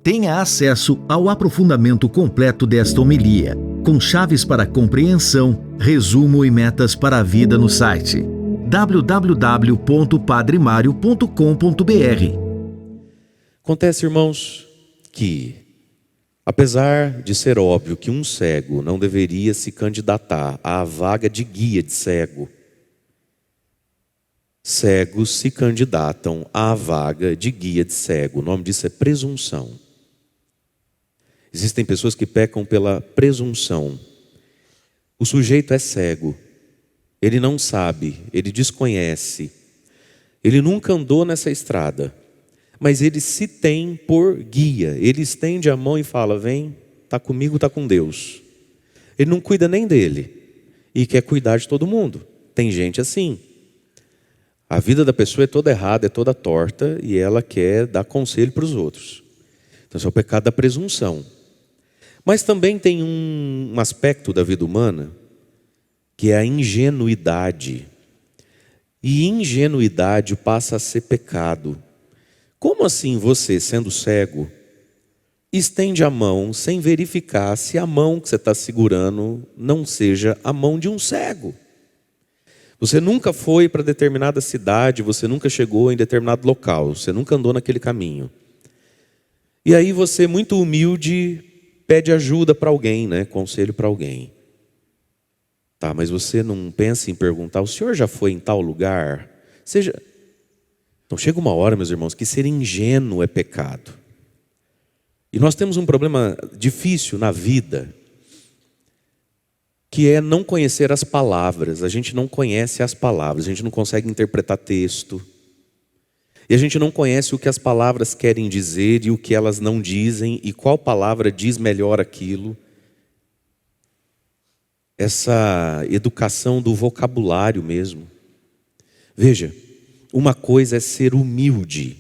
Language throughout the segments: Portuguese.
Tenha acesso ao aprofundamento completo desta homilia, com chaves para compreensão, resumo e metas para a vida no site www.padremario.com.br. Acontece, irmãos, que, apesar de ser óbvio que um cego não deveria se candidatar à vaga de guia de cego, cegos se candidatam à vaga de guia de cego. O nome disso é presunção. Existem pessoas que pecam pela presunção. O sujeito é cego, ele não sabe, ele desconhece, ele nunca andou nessa estrada, mas ele se tem por guia. Ele estende a mão e fala: vem, está comigo, está com Deus. Ele não cuida nem dele e quer cuidar de todo mundo. Tem gente assim. A vida da pessoa é toda errada, é toda torta, e ela quer dar conselho para os outros. Então esse é o pecado da presunção. Mas também tem um aspecto da vida humana, que é a ingenuidade. E ingenuidade passa a ser pecado. Como assim você, sendo cego, estende a mão sem verificar se a mão que você está segurando não seja a mão de um cego? Você nunca foi para determinada cidade, você nunca chegou em determinado local, você nunca andou naquele caminho. E aí você, muito humilde, pede ajuda para alguém, né? Conselho para alguém. Tá, mas você não pensa em perguntar: o senhor já foi em tal lugar? Então chega uma hora, meus irmãos, que ser ingênuo é pecado. E nós temos um problema difícil na vida, que é não conhecer as palavras. A gente não conhece as palavras, a gente não consegue interpretar texto. E a gente não conhece o que as palavras querem dizer e o que elas não dizem, e qual palavra diz melhor aquilo. Essa educação do vocabulário mesmo. Veja, uma coisa é ser humilde,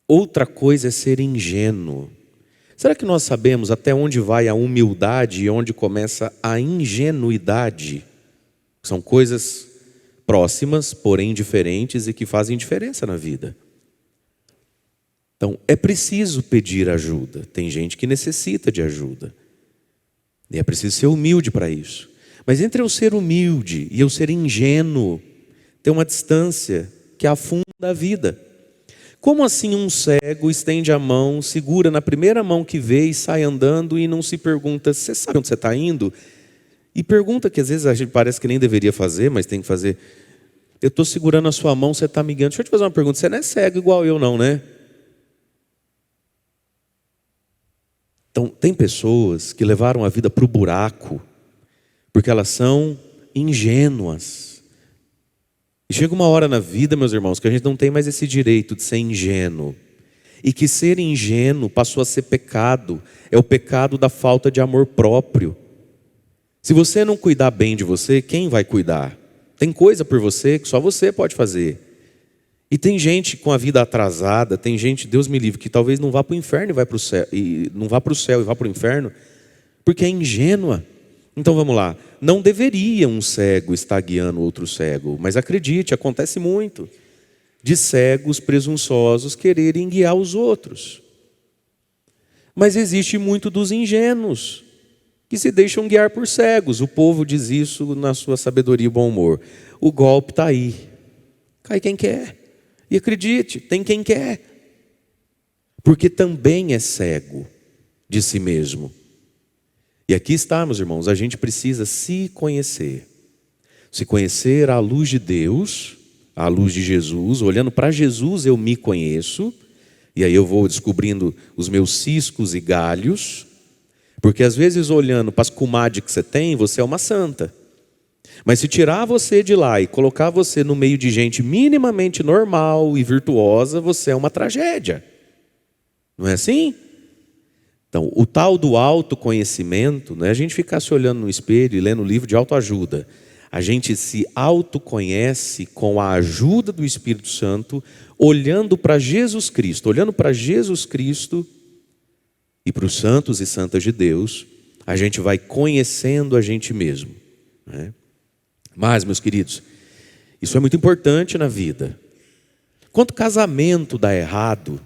outra coisa é ser ingênuo. Será que nós sabemos até onde vai a humildade e onde começa a ingenuidade? São coisas próximas, porém diferentes, e que fazem diferença na vida. Então, é preciso pedir ajuda. Tem gente que necessita de ajuda. E é preciso ser humilde para isso. Mas entre eu ser humilde e eu ser ingênuo, tem uma distância que afunda a vida. Como assim um cego estende a mão, segura na primeira mão que vê e sai andando e não se pergunta: você sabe onde você está indo? E pergunta que às vezes a gente parece que nem deveria fazer, mas tem que fazer: eu estou segurando a sua mão, você está me guiando. Deixa eu te fazer uma pergunta: você não é cego igual eu não, né? Então tem pessoas que levaram a vida para o buraco, porque elas são ingênuas. E chega uma hora na vida, meus irmãos, que a gente não tem mais esse direito de ser ingênuo. E que ser ingênuo passou a ser pecado. É o pecado da falta de amor próprio. Se você não cuidar bem de você, quem vai cuidar? Tem coisa por você que só você pode fazer. E tem gente com a vida atrasada, tem gente, Deus me livre, que talvez não vá para o inferno e vai para o céu, e não vá para o céu e vá para o inferno, porque é ingênua. Então vamos lá, não deveria um cego estar guiando outro cego, mas acredite, acontece muito, de cegos presunçosos quererem guiar os outros. Mas existe muito dos ingênuos, que se deixam guiar por cegos. O povo diz isso na sua sabedoria e bom humor: o golpe está aí, cai quem quer. E acredite, tem quem quer, porque também é cego de si mesmo. E aqui está, meus irmãos, a gente precisa se conhecer à luz de Deus, à luz de Jesus. Olhando para Jesus eu me conheço, e aí eu vou descobrindo os meus ciscos e galhos, porque às vezes olhando para as comadres que você é uma santa. Mas se tirar você de lá e colocar você no meio de gente minimamente normal e virtuosa, você é uma tragédia. Não é assim? Então, o tal do autoconhecimento, não é a gente ficar se olhando no espelho e lendo livro de autoajuda. A gente se autoconhece com a ajuda do Espírito Santo, olhando para Jesus Cristo. Olhando para Jesus Cristo e para os santos e santas de Deus, a gente vai conhecendo a gente mesmo, né? Mas, meus queridos, isso é muito importante na vida. Quando casamento dá errado,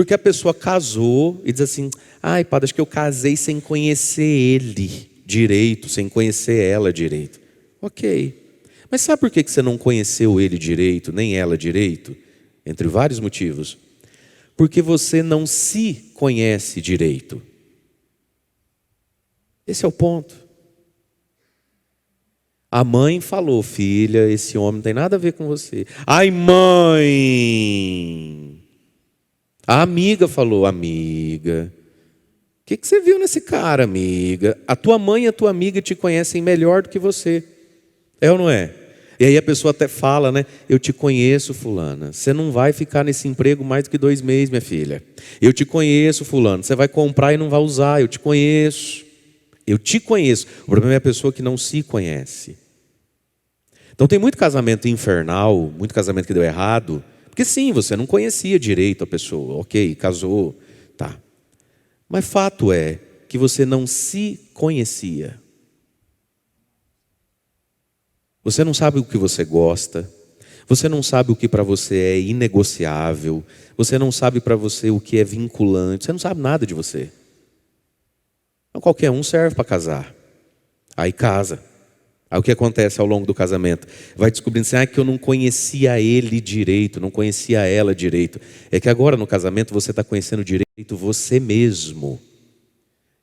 Porque a pessoa casou e diz assim: ai, padre, acho que eu casei sem conhecer ele direito, sem conhecer ela direito. Ok. Mas sabe por que você não conheceu ele direito, nem ela direito? Entre vários motivos. Porque você não se conhece direito. Esse é o ponto. A mãe falou: filha, esse homem não tem nada a ver com você. Ai, mãe! A amiga falou: amiga, o que você viu nesse cara, amiga? A tua mãe e a tua amiga te conhecem melhor do que você. É ou não é? E aí a pessoa até fala, né? Eu te conheço, fulana. Você não vai ficar nesse emprego mais do que 2 meses, minha filha. Eu te conheço, fulano. Você vai comprar e não vai usar. Eu te conheço. Eu te conheço. O problema é a pessoa que não se conhece. Então tem muito casamento infernal, muito casamento que deu errado, porque sim, você não conhecia direito a pessoa. Ok, casou, tá. Mas fato é que você não se conhecia. Você não sabe o que você gosta, você não sabe o que para você é inegociável, você não sabe para você o que é vinculante, você não sabe nada de você. Então qualquer um serve para casar. Aí casa. Aí o que acontece ao longo do casamento? Vai descobrindo assim, que eu não conhecia ele direito, não conhecia ela direito. É que agora no casamento você está conhecendo direito você mesmo.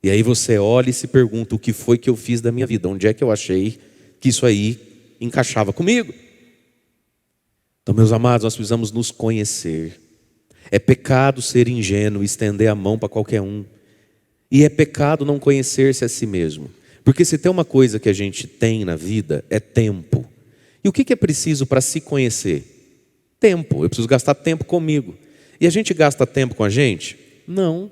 E aí você olha e se pergunta: o que foi que eu fiz da minha vida? Onde é que eu achei que isso aí encaixava comigo? Então, meus amados, nós precisamos nos conhecer. É pecado ser ingênuo e estender a mão para qualquer um. E é pecado não conhecer-se a si mesmo. Porque se tem uma coisa que a gente tem na vida, é tempo. E o que é preciso para se conhecer? Tempo. Eu preciso gastar tempo comigo. E a gente gasta tempo com a gente? Não.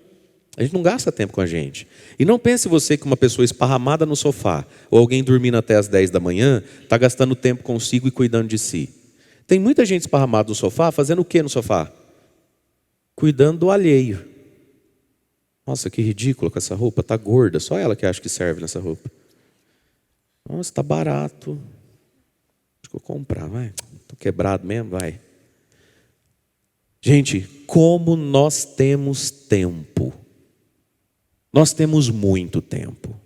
A gente não gasta tempo com a gente. E não pense você que uma pessoa esparramada no sofá, ou alguém dormindo até as 10 da manhã, está gastando tempo consigo e cuidando de si. Tem muita gente esparramada no sofá, fazendo o que no sofá? Cuidando do alheio. Nossa, que ridículo com essa roupa, está gorda, só ela que acha que serve nessa roupa. Nossa, está barato. Acho que eu vou comprar, vai. Estou quebrado mesmo, vai. Gente, como nós temos tempo. Nós temos muito tempo.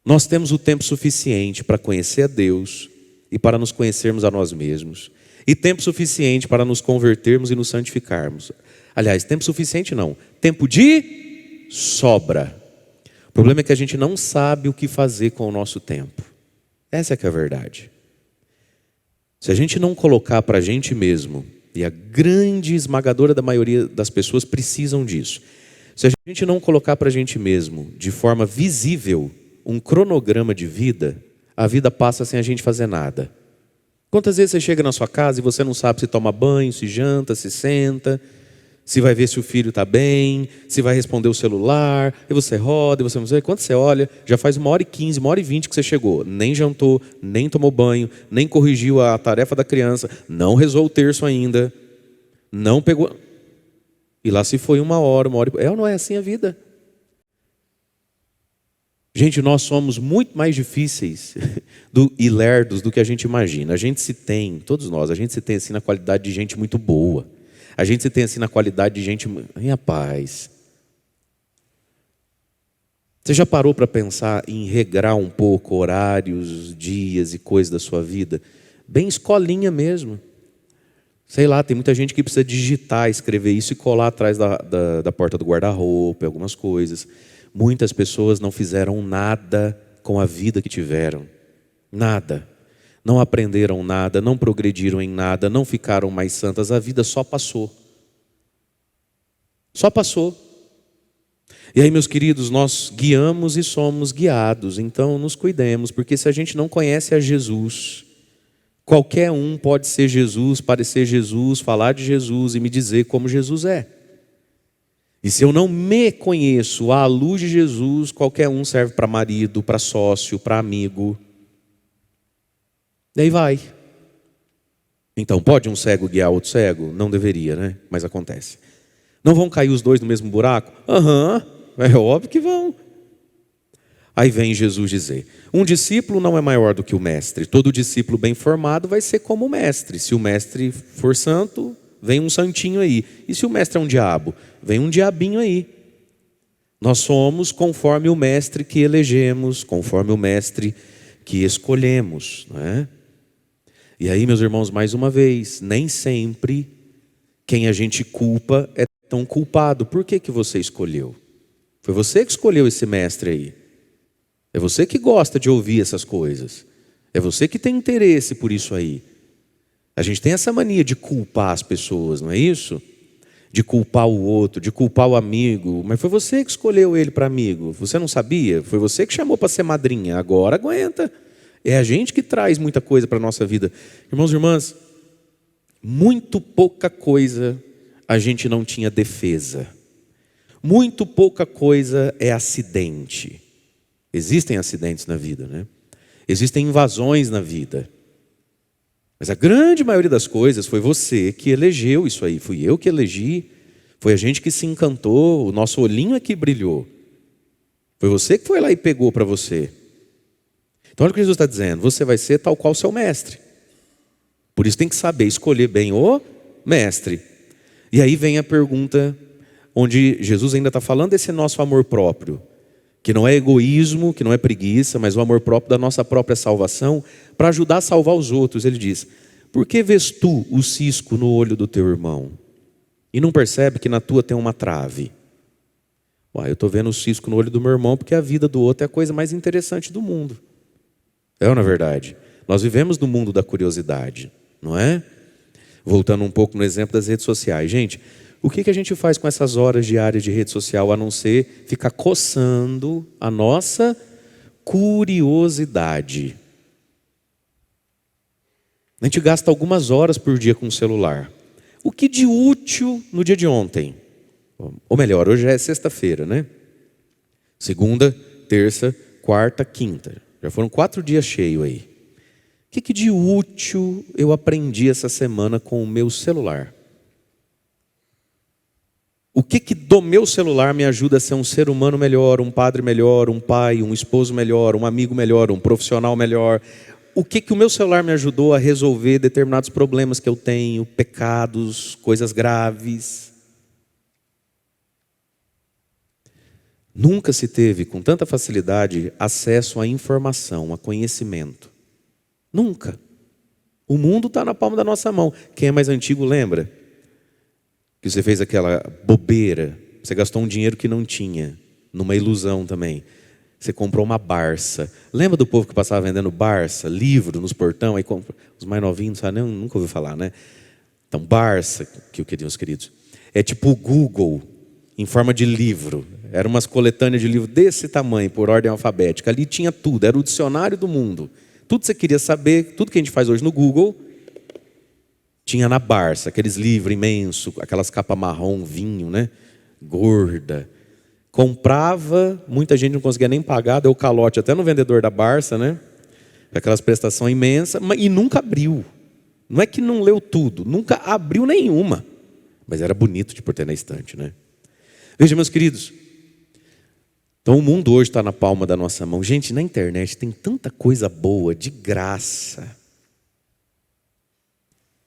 Nós temos o tempo suficiente para conhecer a Deus e para nos conhecermos a nós mesmos. E tempo suficiente para nos convertermos e nos santificarmos. Aliás, tempo suficiente não. Tempo de sobra. O problema é que a gente não sabe o que fazer com o nosso tempo. Essa é que é a verdade. Se a gente não colocar para a gente mesmo, e a grande esmagadora da maioria das pessoas precisam disso. Se a gente não colocar para a gente mesmo, de forma visível, um cronograma de vida, a vida passa sem a gente fazer nada. Quantas vezes você chega na sua casa e você não sabe se toma banho, se janta, se senta, se vai ver se o filho está bem, se vai responder o celular, e você roda, e você não sei. Quando você olha, já faz 1h15, 1h20 que você chegou. Nem jantou, nem tomou banho, nem corrigiu a tarefa da criança, não rezou o terço ainda, não pegou... E lá se foi 1 hora, 1 hora... É ou não é assim a vida? Gente, nós somos muito mais difíceis e lerdos do que a gente imagina. A gente se tem, todos nós, a gente se tem assim na qualidade de gente muito boa. A gente se tem assim na qualidade de gente... Rapaz, você já parou para pensar em regrar um pouco horários, dias e coisas da sua vida? Bem escolinha mesmo. Sei lá, tem muita gente que precisa digitar, escrever isso e colar atrás da porta do guarda-roupa, algumas coisas. Muitas pessoas não fizeram nada com a vida que tiveram. Nada. Não aprenderam nada, não progrediram em nada, não ficaram mais santas. A vida só passou. Só passou. E aí, meus queridos, nós guiamos e somos guiados. Então, nos cuidemos, porque se a gente não conhece a Jesus... Qualquer um pode ser Jesus, parecer Jesus, falar de Jesus e me dizer como Jesus é. E se eu não me conheço à luz de Jesus, qualquer um serve para marido, para sócio, para amigo. Daí vai. Então, pode um cego guiar outro cego? Não deveria, né? Mas acontece. Não vão cair os dois no mesmo buraco? É óbvio que vão. Aí vem Jesus dizer: um discípulo não é maior do que o mestre. Todo discípulo bem formado vai ser como o mestre. Se o mestre for santo, Vem um santinho aí. E se o mestre é um diabo? Vem um diabinho aí. Nós somos conforme o mestre que elegemos, conforme o mestre que escolhemos, não é? E aí, meus irmãos, mais uma vez, nem sempre quem a gente culpa é tão culpado. Por que você escolheu? Foi você que escolheu esse mestre aí. É você que gosta de ouvir essas coisas. É você que tem interesse por isso aí. A gente tem essa mania de culpar as pessoas, não é isso? De culpar o outro, de culpar o amigo. Mas foi você que escolheu ele para amigo. Você não sabia? Foi você que chamou para ser madrinha. Agora aguenta. É a gente que traz muita coisa para a nossa vida. Irmãos e irmãs, muito pouca coisa a gente não tinha defesa. Muito pouca coisa é acidente. Existem acidentes na vida, né? Existem invasões na vida. Mas a grande maioria das coisas foi você que elegeu isso aí. Fui eu que elegi. Foi a gente que se encantou. O nosso olhinho é que brilhou. Foi você que foi lá e pegou para você. Então olha o que Jesus está dizendo. Você vai ser tal qual o seu mestre. Por isso tem que saber escolher bem o mestre. E aí vem a pergunta onde Jesus ainda está falando desse nosso amor próprio. Que não é egoísmo, que não é preguiça, mas o amor próprio da nossa própria salvação, para ajudar a salvar os outros. Ele diz: por que vês tu o cisco no olho do teu irmão e não percebe que na tua tem uma trave? Eu estou vendo o cisco no olho do meu irmão porque a vida do outro é a coisa mais interessante do mundo. É ou não é verdade? Nós vivemos no mundo da curiosidade, não é? Voltando um pouco no exemplo das redes sociais. Gente, o que a gente faz com essas horas diárias de rede social, a não ser ficar coçando a nossa curiosidade? A gente gasta algumas horas por dia com o celular. O que de útil no dia de ontem? Ou melhor, hoje é sexta-feira, né? Segunda, terça, quarta, quinta. Já foram 4 dias cheios aí. O que de útil eu aprendi essa semana com o meu celular? O que do meu celular me ajuda a ser um ser humano melhor, um padre melhor, um pai, um esposo melhor, um amigo melhor, um profissional melhor? O que o meu celular me ajudou a resolver determinados problemas que eu tenho, pecados, coisas graves? Nunca se teve com tanta facilidade acesso à informação, a conhecimento. Nunca. O mundo está na palma da nossa mão. Quem é mais antigo lembra? Que você fez aquela bobeira, você gastou um dinheiro que não tinha, numa ilusão também. Você comprou uma Barça. Lembra do povo que passava vendendo Barça, livro nos portão? Aí os mais novinhos não sabem, nunca ouviu falar, né? Então, Barça, que eu queria, os queridos, é tipo o Google, em forma de livro. Era umas coletâneas de livro desse tamanho, por ordem alfabética. Ali tinha tudo, era o dicionário do mundo. Tudo que você queria saber, tudo que a gente faz hoje no Google, tinha na Barça, aqueles livros imensos, aquelas capas marrom, vinho, né? Gorda. Comprava, muita gente não conseguia nem pagar, deu calote até no vendedor da Barça, né? Aquelas prestações imensas, e nunca abriu. Não é que não leu tudo, nunca abriu nenhuma. Mas era bonito de por ter na estante, né? Veja, meus queridos, então o mundo hoje está na palma da nossa mão. Gente, na internet tem tanta coisa boa, de graça.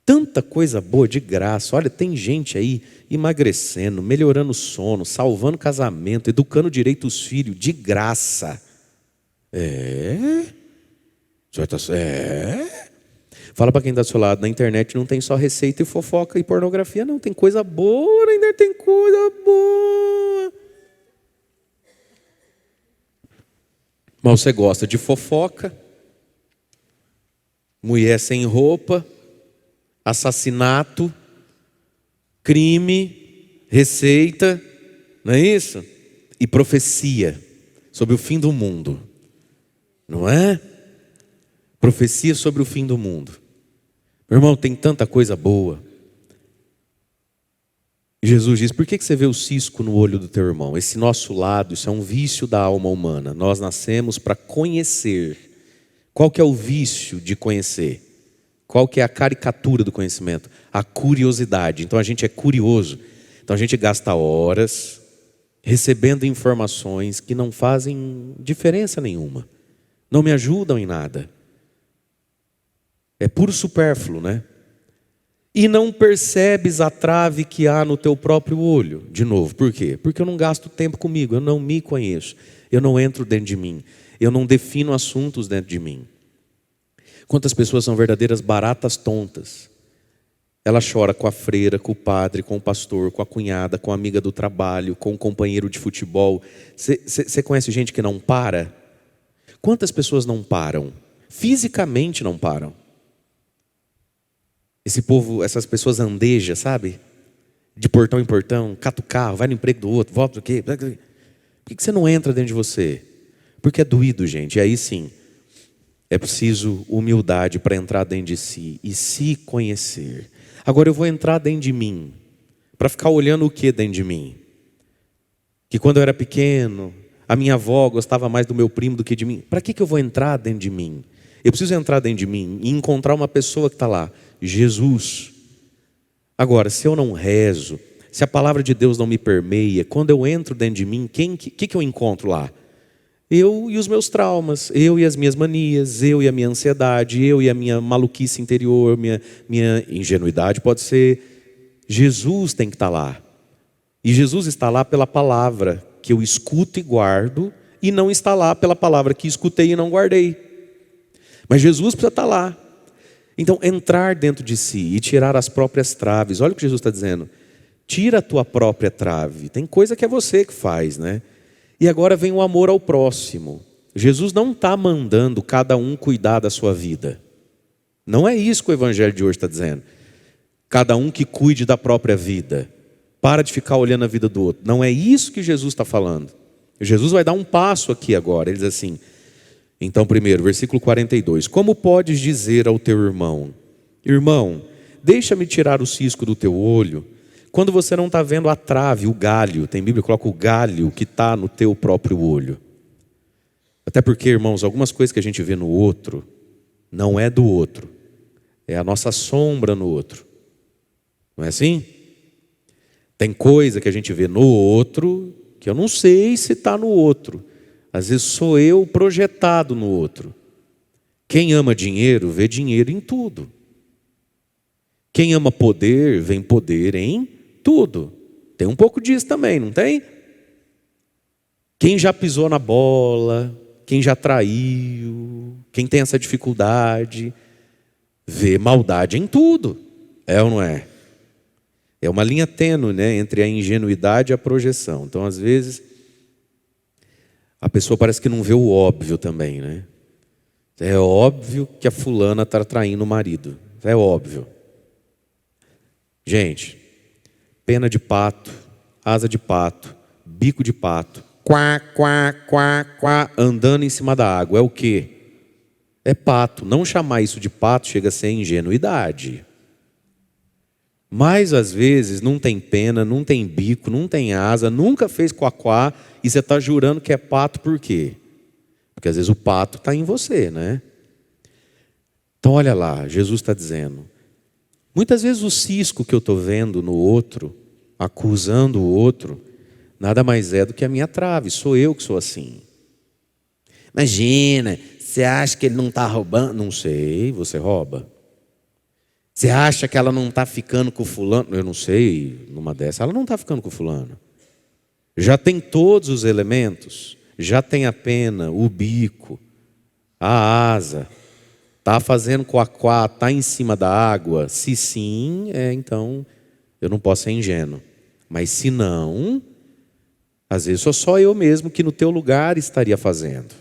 Tanta coisa boa de graça. Olha, tem gente aí emagrecendo, melhorando o sono, salvando casamento, educando direito os filhos, de graça. Fala para quem está do seu lado, na internet não tem só receita e fofoca e pornografia, não. Tem coisa boa, na internet tem coisa boa. Mas você gosta de fofoca, mulher sem roupa, assassinato, crime, receita, não é isso? E profecia sobre o fim do mundo, não é? Profecia sobre o fim do mundo. Meu irmão, tem tanta coisa boa. Jesus diz: por que você vê o cisco no olho do teu irmão? Esse nosso lado, isso é um vício da alma humana. Nós nascemos para conhecer. Qual que é o vício de conhecer? Qual que é a caricatura do conhecimento? A curiosidade. Então a gente é curioso. Então a gente gasta horas recebendo informações que não fazem diferença nenhuma. Não me ajudam em nada. É puro supérfluo, né? e não percebes a trave que há no teu próprio olho. De novo, por quê? Porque eu não gasto tempo comigo, eu não me conheço, eu não entro dentro de mim, eu não defino assuntos dentro de mim. Quantas pessoas são verdadeiras baratas tontas? Ela chora com a freira, com o padre, com o pastor, com a cunhada, com a amiga do trabalho, com o companheiro de futebol. Você conhece gente que não para? Quantas pessoas não param? Fisicamente não param. Esse povo, essas pessoas andeja, sabe? De portão em portão, cata o carro, vai no emprego do outro, volta do quê? Por que você não entra dentro de você? Porque é doído, gente. E aí sim, é preciso humildade para entrar dentro de si e se conhecer. Agora eu vou entrar dentro de mim, para ficar olhando o que dentro de mim? Que quando eu era pequeno, a minha avó gostava mais do meu primo do que de mim. Para que eu vou entrar dentro de mim? Eu preciso entrar dentro de mim e encontrar uma pessoa que está lá, Jesus. Agora, se eu não rezo, se a palavra de Deus não me permeia, quando eu entro dentro de mim, o que eu encontro lá? Eu e os meus traumas, eu e as minhas manias, eu e a minha ansiedade, eu e a minha maluquice interior, minha ingenuidade pode ser. Jesus tem que estar lá. E Jesus está lá pela palavra que eu escuto e guardo, e não está lá pela palavra que escutei e não guardei. Mas Jesus precisa estar lá. Então, entrar dentro de si e tirar as próprias traves. Olha o que Jesus está dizendo. Tira a tua própria trave. Tem coisa que é você que faz, né? E agora vem o amor ao próximo. Jesus não está mandando cada um cuidar da sua vida. Não é isso que o evangelho de hoje está dizendo. Cada um que cuide da própria vida. Para de ficar olhando a vida do outro. Não é isso que Jesus está falando. Jesus vai dar um passo aqui agora. Ele diz assim, então primeiro, versículo 42. Como podes dizer ao teu irmão, irmão, deixa-me tirar o cisco do teu olho, quando você não está vendo a trave, o galho, tem Bíblia que coloca o galho que está no teu próprio olho. Até porque, irmãos, algumas coisas que a gente vê no outro, não é do outro, é a nossa sombra no outro. Não é assim? Tem coisa que a gente vê no outro, que eu não sei se está no outro. Às vezes sou eu projetado no outro. Quem ama dinheiro, vê dinheiro em tudo. Quem ama poder, vê poder em tudo. Tem um pouco disso também, não tem? Quem já pisou na bola, quem já traiu, quem tem essa dificuldade, vê maldade em tudo. É ou não é? É uma linha tênue, né, entre a ingenuidade e a projeção. Então, às vezes, a pessoa parece que não vê o óbvio também, né? É óbvio que a fulana está traindo o marido. É óbvio. Gente, pena de pato, asa de pato, bico de pato, quá, quá, quá, quá, andando em cima da água. É o quê? É pato. Não chamar isso de pato chega a ser ingenuidade. Mas às vezes não tem pena, não tem bico, não tem asa, nunca fez quá-quá, e você está jurando que é pato por quê? Porque às vezes o pato está em você, né? Então olha lá, Jesus está dizendo, muitas vezes o cisco que eu estou vendo no outro, acusando o outro, nada mais é do que a minha trave, sou eu que sou assim. Imagina, você acha que ele não está roubando? Não sei, você rouba. Você acha que ela não está ficando com o fulano? Eu não sei, numa dessa, ela não está ficando com o fulano. Já tem todos os elementos, já tem a pena, o bico, a asa, está fazendo quá-quá, está em cima da água. Se sim, então eu não posso ser ingênuo. Mas se não, às vezes sou só eu mesmo que no teu lugar estaria fazendo.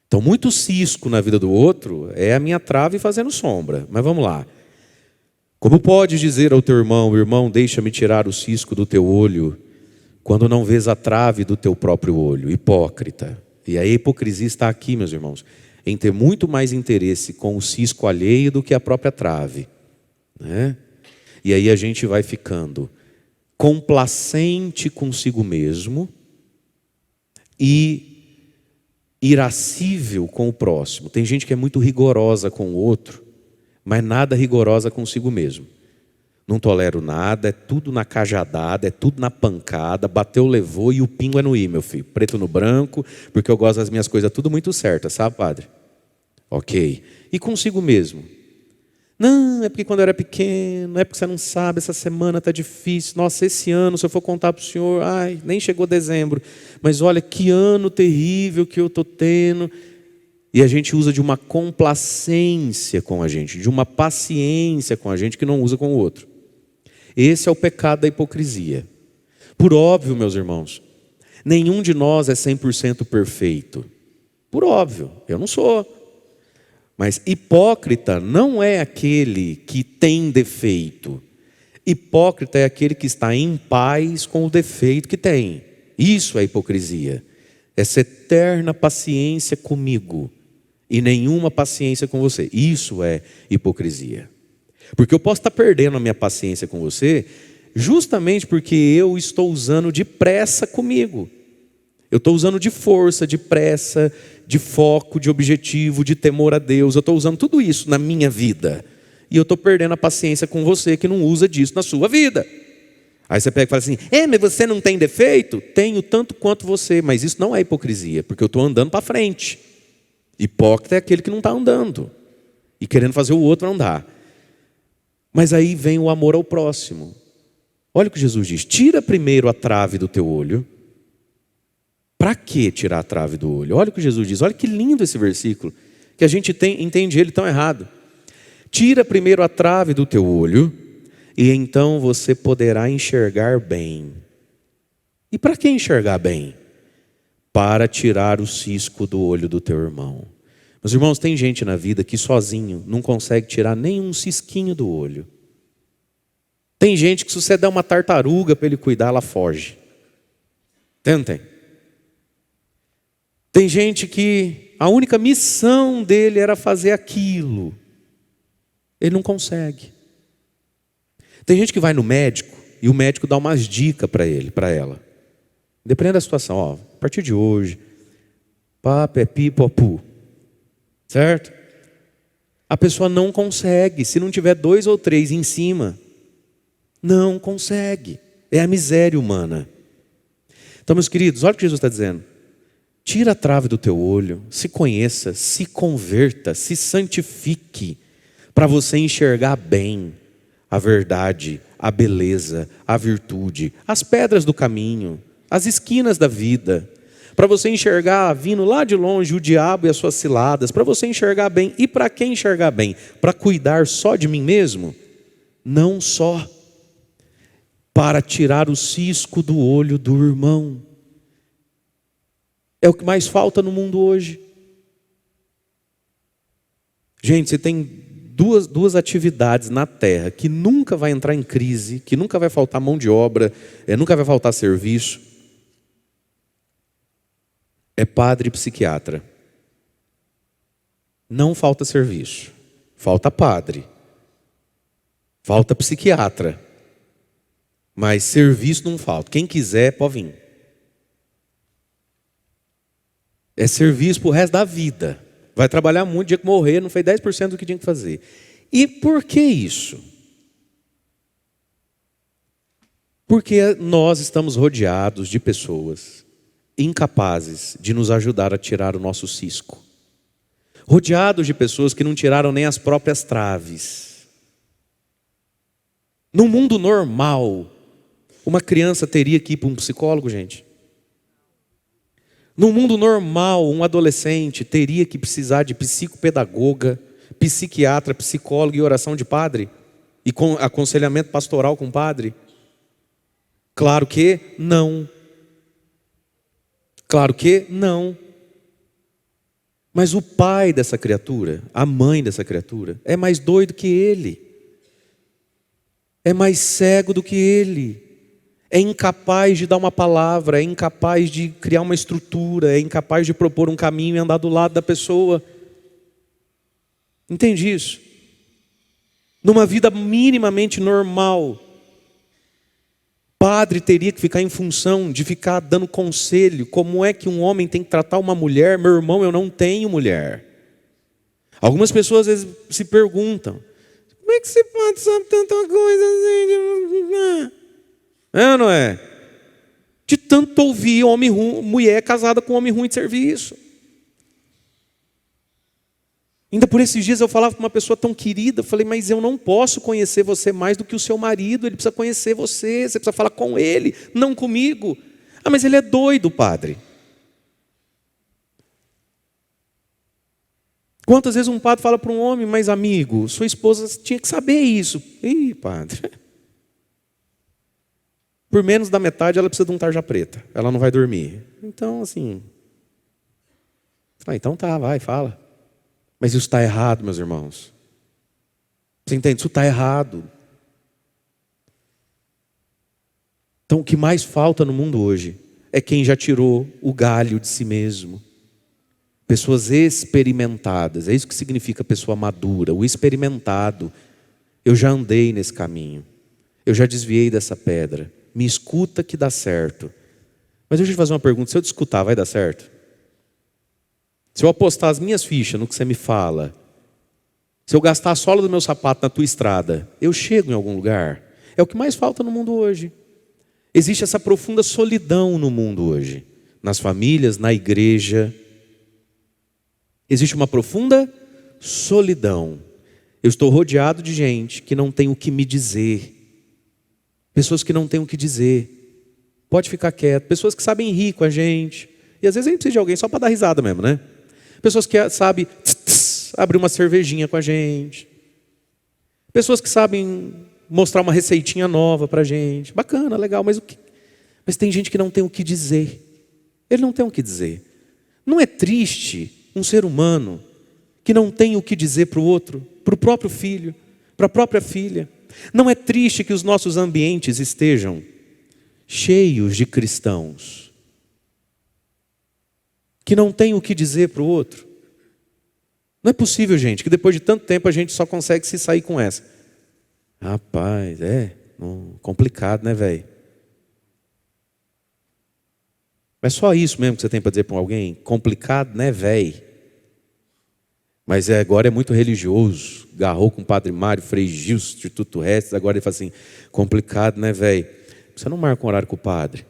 Então, muito cisco na vida do outro é a minha trave fazendo sombra. Mas vamos lá. Como podes dizer ao teu irmão, irmão, deixa-me tirar o cisco do teu olho, quando não vês a trave do teu próprio olho? Hipócrita. E a hipocrisia está aqui, meus irmãos, em ter muito mais interesse com o cisco alheio do que a própria trave, né? E aí a gente vai ficando complacente consigo mesmo e irascível com o próximo. Tem gente que é muito rigorosa com o outro, mas nada rigorosa consigo mesmo. Não tolero nada, é tudo na cajadada, é tudo na pancada, bateu, levou e o pingo é no i, meu filho. Preto no branco, porque eu gosto das minhas coisas tudo muito certas, sabe, padre? Ok. E consigo mesmo? Não, é porque quando eu era pequeno, é porque você não sabe, essa semana está difícil. Nossa, esse ano, se eu for contar para o senhor, ai, nem chegou dezembro. Mas olha, que ano terrível que eu estou tendo. E a gente usa de uma complacência com a gente, de uma paciência com a gente que não usa com o outro. Esse é o pecado da hipocrisia. Por óbvio, meus irmãos, nenhum de nós é 100% perfeito. Por óbvio, eu não sou. Mas hipócrita não é aquele que tem defeito. Hipócrita é aquele que está em paz com o defeito que tem. Isso é hipocrisia. Essa eterna paciência comigo e nenhuma paciência com você. Isso é hipocrisia. Porque eu posso estar perdendo a minha paciência com você justamente porque eu estou usando de pressa comigo. Eu estou usando de força, de pressa, de foco, de objetivo, de temor a Deus. Eu estou usando tudo isso na minha vida. E eu estou perdendo a paciência com você que não usa disso na sua vida. Aí você pega e fala assim, mas você não tem defeito? Tenho tanto quanto você, mas isso não é hipocrisia, porque eu estou andando para frente. Hipócrita é aquele que não está andando e querendo fazer o outro andar. Mas aí vem o amor ao próximo. Olha o que Jesus diz, tira primeiro a trave do teu olho. Para que tirar a trave do olho? Olha o que Jesus diz, olha que lindo esse versículo, que a gente entende ele tão errado. Tira primeiro a trave do teu olho, e então você poderá enxergar bem. E para que enxergar bem? Para tirar o cisco do olho do teu irmão. Meus irmãos, tem gente na vida que sozinho não consegue tirar nenhum cisquinho do olho. Tem gente que se você der uma tartaruga para ele cuidar, ela foge. Tentem. Tem gente que a única missão dele era fazer aquilo. Ele não consegue. Tem gente que vai no médico e o médico dá umas dicas para ele, para ela. Dependendo da situação, a partir de hoje, papo é pipopu. Certo? A pessoa não consegue, se não tiver 2 ou 3 em cima, não consegue. É a miséria humana. Então, meus queridos, olha o que Jesus está dizendo. Tira a trave do teu olho, se conheça, se converta, se santifique, para você enxergar bem a verdade, a beleza, a virtude, as pedras do caminho, as esquinas da vida, para você enxergar vindo lá de longe o diabo e as suas ciladas, para você enxergar bem. E para que enxergar bem? Para cuidar só de mim mesmo? Não só. Para tirar o cisco do olho do irmão. É o que mais falta no mundo hoje. Gente, você tem duas atividades na terra que nunca vai entrar em crise, que nunca vai faltar mão de obra, nunca vai faltar serviço. É padre e psiquiatra. Não falta serviço. Falta padre. Falta psiquiatra. Mas serviço não falta. Quem quiser pode vir. É serviço para o resto da vida. Vai trabalhar muito, dia que morrer, não fez 10% do que tinha que fazer. E por que isso? Porque nós estamos rodeados de pessoas incapazes de nos ajudar a tirar o nosso cisco. Rodeados de pessoas que não tiraram nem as próprias traves. No mundo normal, uma criança teria que ir para um psicólogo, gente? No mundo normal, um adolescente teria que precisar de psicopedagoga, psiquiatra, psicólogo e oração de padre? E com aconselhamento pastoral com padre? Claro que não. Claro que não. Mas o pai dessa criatura, a mãe dessa criatura, é mais doido que ele. É mais cego do que ele. É incapaz de dar uma palavra, é incapaz de criar uma estrutura, é incapaz de propor um caminho e andar do lado da pessoa. Entende isso? Numa vida minimamente normal, padre teria que ficar em função de ficar dando conselho. Como é que um homem tem que tratar uma mulher? Meu irmão, eu não tenho mulher. Algumas pessoas às vezes se perguntam, como é que você pode saber tanta coisa assim? É ou não é? De tanto ouvir homem ruim, mulher casada com homem ruim de serviço. Ainda por esses dias eu falava para uma pessoa tão querida, eu falei, mas eu não posso conhecer você mais do que o seu marido, ele precisa conhecer você, você precisa falar com ele, não comigo. Ah, mas ele é doido, padre. Quantas vezes um padre fala para um homem, mas amigo, sua esposa tinha que saber isso. Ih, padre. Por menos da metade ela precisa de um tarja preta, ela não vai dormir. Então, assim... então tá, vai, fala. Mas isso está errado, meus irmãos. Você entende? Isso está errado. Então o que mais falta no mundo hoje é quem já tirou o galho de si mesmo. Pessoas experimentadas, é isso que significa pessoa madura, o experimentado. Eu já andei nesse caminho, eu já desviei dessa pedra, me escuta que dá certo. Mas deixa eu te fazer uma pergunta, se eu te escutar, vai dar certo? Se eu apostar as minhas fichas no que você me fala, se eu gastar a sola do meu sapato na tua estrada, eu chego em algum lugar? É o que mais falta no mundo hoje. Existe essa profunda solidão no mundo hoje, nas famílias, na igreja. Existe uma profunda solidão. Eu estou rodeado de gente que não tem o que me dizer. Pessoas que não têm o que dizer. Pode ficar quieto. Pessoas que sabem rir com a gente. E às vezes a gente precisa de alguém só para dar risada mesmo, né? Pessoas que sabem abrir uma cervejinha com a gente. Pessoas que sabem mostrar uma receitinha nova para a gente. Bacana, legal, mas tem gente que não tem o que dizer. Ele não tem o que dizer. Não é triste um ser humano que não tem o que dizer para o outro, para o próprio filho, para a própria filha? Não é triste que os nossos ambientes estejam cheios de cristãos que não tem o que dizer para o outro? Não é possível, gente, que depois de tanto tempo a gente só consegue se sair com essa. Rapaz, complicado, né, velho? É só isso mesmo que você tem para dizer para alguém? Complicado, né, velho? Mas agora é muito religioso. Garrou com o Padre Mário, Frei Gilson, Instituto Restes. Agora ele fala assim, complicado, né, velho? Você não marca um horário com o padre.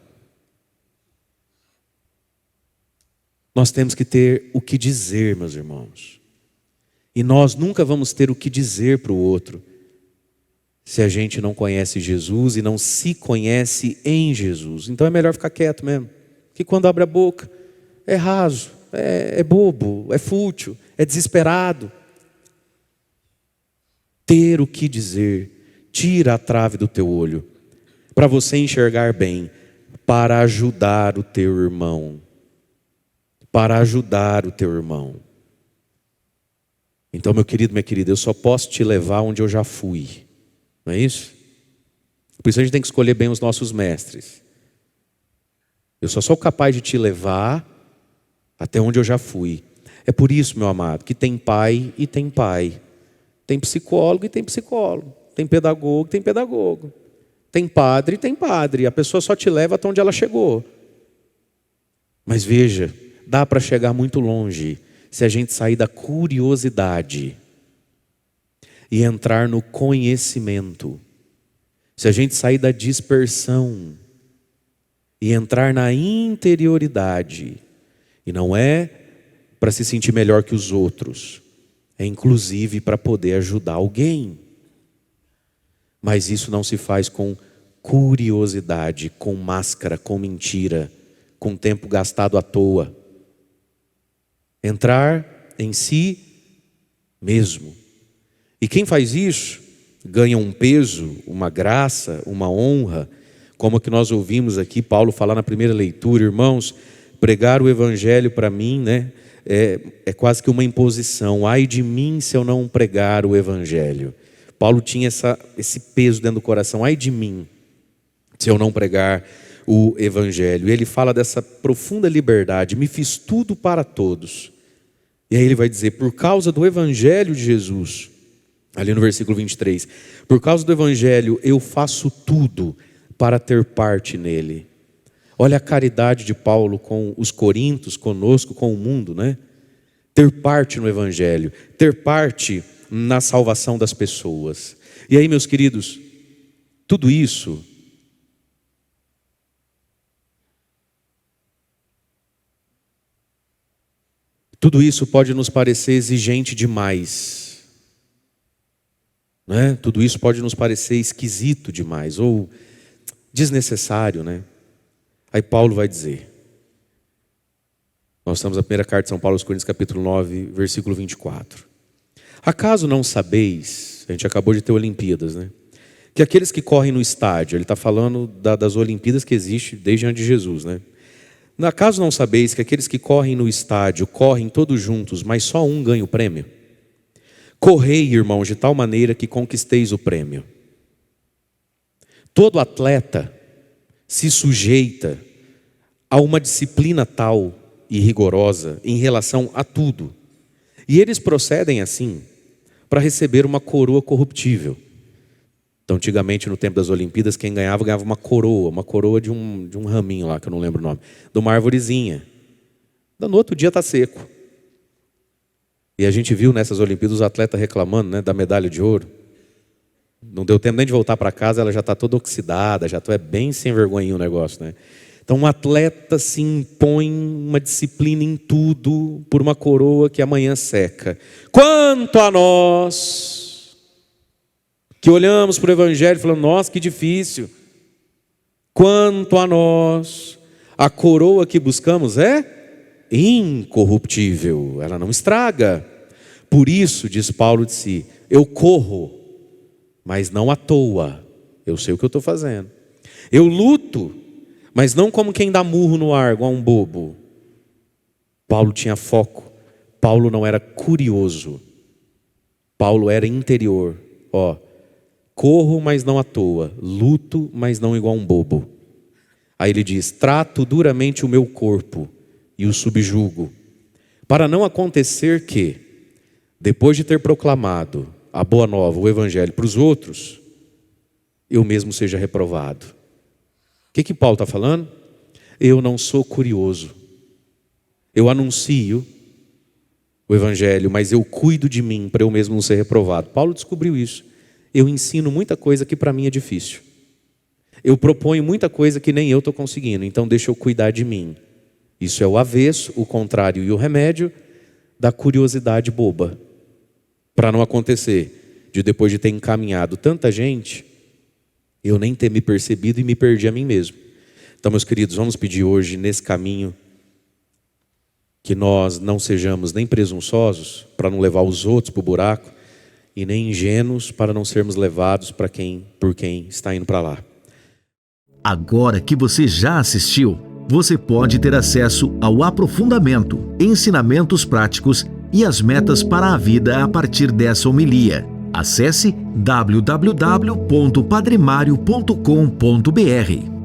Nós temos que ter o que dizer, meus irmãos. E nós nunca vamos ter o que dizer para o outro se a gente não conhece Jesus e não se conhece em Jesus. Então é melhor ficar quieto mesmo. Que quando abre a boca é raso, é bobo, é fútil, é desesperado. Ter o que dizer, tira a trave do teu olho, para você enxergar bem, para ajudar o teu irmão. Para ajudar o teu irmão. Então, meu querido, minha querida, eu só posso te levar onde eu já fui. Não é isso? Por isso a gente tem que escolher bem os nossos mestres. Eu só sou capaz de te levar até onde eu já fui. É por isso, meu amado, que tem pai e tem pai. Tem psicólogo e tem psicólogo. Tem pedagogo e tem pedagogo. Tem padre e tem padre. A pessoa só te leva até onde ela chegou. Mas veja, dá para chegar muito longe se a gente sair da curiosidade e entrar no conhecimento. Se a gente sair da dispersão e entrar na interioridade. E não é para se sentir melhor que os outros, é inclusive para poder ajudar alguém. Mas isso não se faz com curiosidade, com máscara, com mentira, com tempo gastado à toa. Entrar em si mesmo. E quem faz isso ganha um peso, uma graça, uma honra, como que nós ouvimos aqui Paulo falar na primeira leitura. Irmãos, pregar o evangelho para mim, né, é quase que uma imposição. Ai de mim se eu não pregar o evangelho. Paulo tinha esse peso dentro do coração. Ai de mim se eu não pregar o evangelho. E ele fala dessa profunda liberdade. Me fiz tudo para todos. E aí ele vai dizer, por causa do evangelho de Jesus, ali no versículo 23, por causa do evangelho eu faço tudo para ter parte nele. Olha a caridade de Paulo com os coríntios, conosco, com o mundo, né? Ter parte no evangelho, ter parte na salvação das pessoas. E aí, meus queridos, tudo isso Tudo isso pode nos parecer exigente demais, né? Tudo isso pode nos parecer esquisito demais ou desnecessário, né? Aí Paulo vai dizer, nós estamos na primeira carta de São Paulo aos Coríntios, capítulo 9, versículo 24. Acaso não sabeis, a gente acabou de ter Olimpíadas, né? Que aqueles que correm no estádio, ele está falando das Olimpíadas que existem desde antes de Jesus, né? Acaso não sabeis que aqueles que correm no estádio, correm todos juntos, mas só um ganha o prêmio? Correi, irmãos, de tal maneira que conquisteis o prêmio. Todo atleta se sujeita a uma disciplina tal e rigorosa em relação a tudo. E eles procedem assim para receber uma coroa corruptível. Então, antigamente, no tempo das Olimpíadas, quem ganhava uma coroa de um raminho lá, que eu não lembro o nome, de uma arvorezinha. No outro dia está seco. E a gente viu nessas Olimpíadas os atletas reclamando, né, da medalha de ouro. Não deu tempo nem de voltar para casa, ela já está toda oxidada, já é bem sem vergonha o negócio, né? Então, um atleta se impõe uma disciplina em tudo por uma coroa que amanhã seca. Quanto a nós, que olhamos para o Evangelho e falamos, nossa, que difícil. Quanto a nós, a coroa que buscamos é incorruptível, ela não estraga. Por isso, diz Paulo de si, eu corro, mas não à toa, eu sei o que eu estou fazendo. Eu luto, mas não como quem dá murro no ar, igual um bobo. Paulo tinha foco, Paulo não era curioso, Paulo era interior. Corro, mas não à toa, luto, mas não igual um bobo. Aí ele diz, trato duramente o meu corpo e o subjugo, para não acontecer que, depois de ter proclamado a boa nova, o Evangelho para os outros, eu mesmo seja reprovado. O que Paulo está falando? Eu não sou curioso. Eu anuncio o Evangelho, mas eu cuido de mim para eu mesmo não ser reprovado. Paulo descobriu isso. Eu ensino muita coisa que para mim é difícil. Eu proponho muita coisa que nem eu estou conseguindo, então deixa eu cuidar de mim. Isso é o avesso, o contrário e o remédio da curiosidade boba. Para não acontecer de depois de ter encaminhado tanta gente, eu nem ter me percebido e me perdi a mim mesmo. Então, meus queridos, vamos pedir hoje nesse caminho que nós não sejamos nem presunçosos para não levar os outros para o buraco e nem ingênuos para não sermos levados por quem está indo para lá. Agora que você já assistiu, você pode ter acesso ao aprofundamento, ensinamentos práticos e as metas para a vida a partir dessa homilia. Acesse www.padremario.com.br.